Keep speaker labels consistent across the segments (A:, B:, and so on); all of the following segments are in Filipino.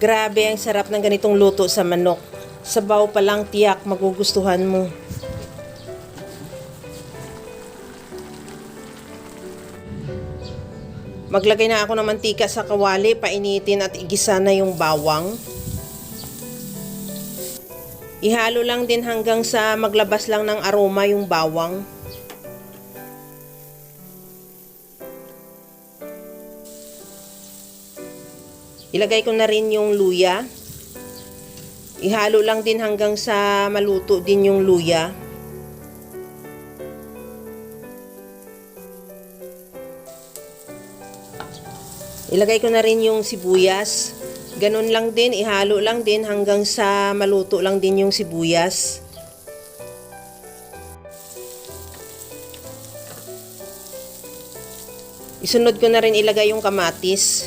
A: Grabe ang sarap ng ganitong luto sa manok. Sabaw pa lang tiyak magugustuhan mo. Maglagay na ako ng mantika sa kawali, painitin at igisa na yung bawang. Ihalo lang din hanggang sa maglabas lang ng aroma yung bawang. Ilagay ko na rin yung luya. Ihalo lang din hanggang sa maluto din yung luya. Ilagay ko na rin yung sibuyas. Ganun lang din, ihalo lang din hanggang sa maluto lang din yung sibuyas. Isunod ko na rin ilagay yung kamatis.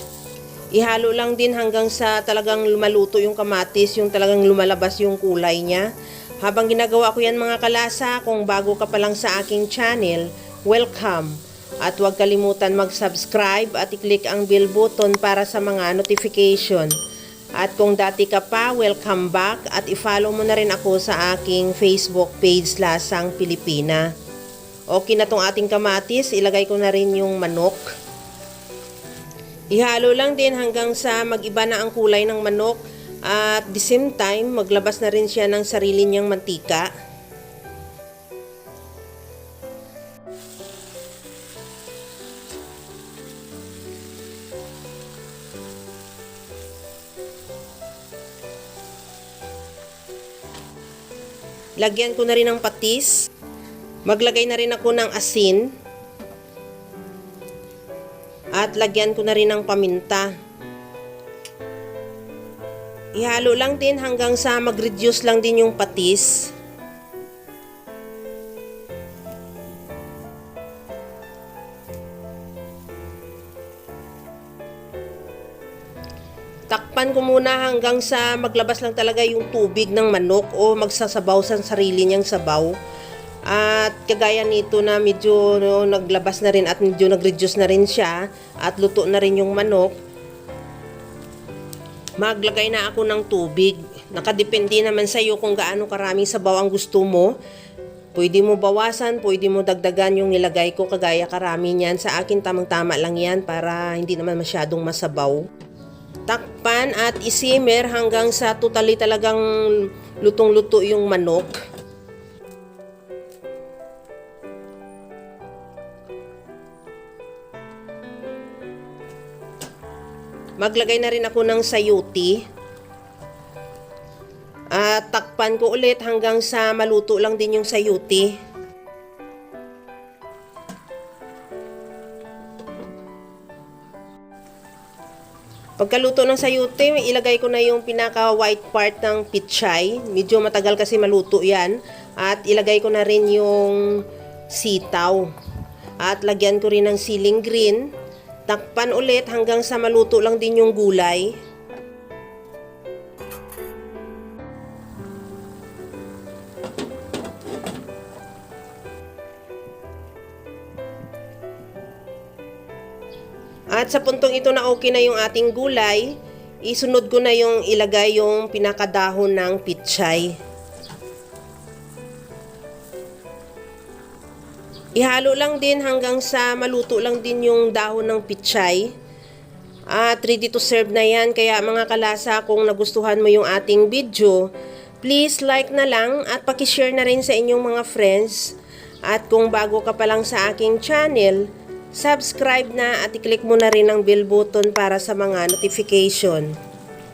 A: Ihalo lang din hanggang sa talagang lumaluto yung kamatis, yung talagang lumalabas yung kulay niya. Habang ginagawa ko yan mga kalasa, kung bago ka pa lang sa aking channel, welcome! At huwag kalimutan mag-subscribe at i-click ang bell button para sa mga notification. At kung dati ka pa, welcome back at i-follow mo na rin ako sa aking Facebook page Lasang Pilipina. Okay na tong ating kamatis, ilagay ko na rin yung manok. Ihalo lang din hanggang sa mag-iba na ang kulay ng manok at the same time maglabas na rin siya ng sarili niyang mantika. Lagyan ko na rin ng patis. Maglagay na rin ako ng asin. At lagyan ko na rin ng paminta. Ihalo lang din hanggang sa mag-reduce lang din yung patis. Takpan ko muna hanggang sa maglabas lang talaga yung tubig ng manok o magsasabaw sa sarili niyang sabaw. At kagaya nito na medyo naglabas na rin at medyo nag-reduce na rin siya at luto na rin yung manok, maglagay na ako ng tubig. Nakadepende naman sa iyo kung gaano karaming sabaw ang gusto mo. Pwede mo bawasan, pwede mo dagdagan yung nilagay ko, kagaya karami niyan. Sa akin tamang-tama lang yan para hindi naman masyadong masabaw. Takpan at isimmer hanggang sa totally talagang lutong-luto yung manok. Maglagay na rin ako ng sayuti. At takpan ko ulit hanggang sa maluto lang din yung sayuti. Pagkaluto ng sayuti, ilagay ko na yung pinaka-white part ng pichay. Medyo matagal kasi maluto yan. At ilagay ko na rin yung sitaw. At lagyan ko rin ng siling green. Takpan ulit hanggang sa maluto lang din yung gulay. At sa puntong ito na okay na yung ating gulay, isunod ko na yung ilagay yung pinakadahon ng pichay. Ihalo lang din hanggang sa maluto lang din yung dahon ng pichay. At ready to serve na yan. Kaya mga kalasa, kung nagustuhan mo yung ating video, please like na lang at pakishare na rin sa inyong mga friends. At kung bago ka pa lang sa aking channel, subscribe na at i-click mo na rin ang bell button para sa mga notification.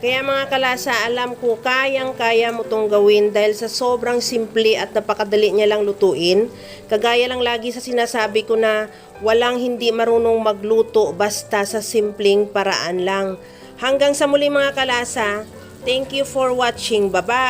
A: Kaya mga kalasa, alam ko kayang-kaya mo tong gawin dahil sa sobrang simple at napakadali niya lang lutuin. Kagaya lang lagi sa sinasabi ko na walang hindi marunong magluto basta sa simpleng paraan lang. Hanggang sa muli mga kalasa, thank you for watching. Bye-bye!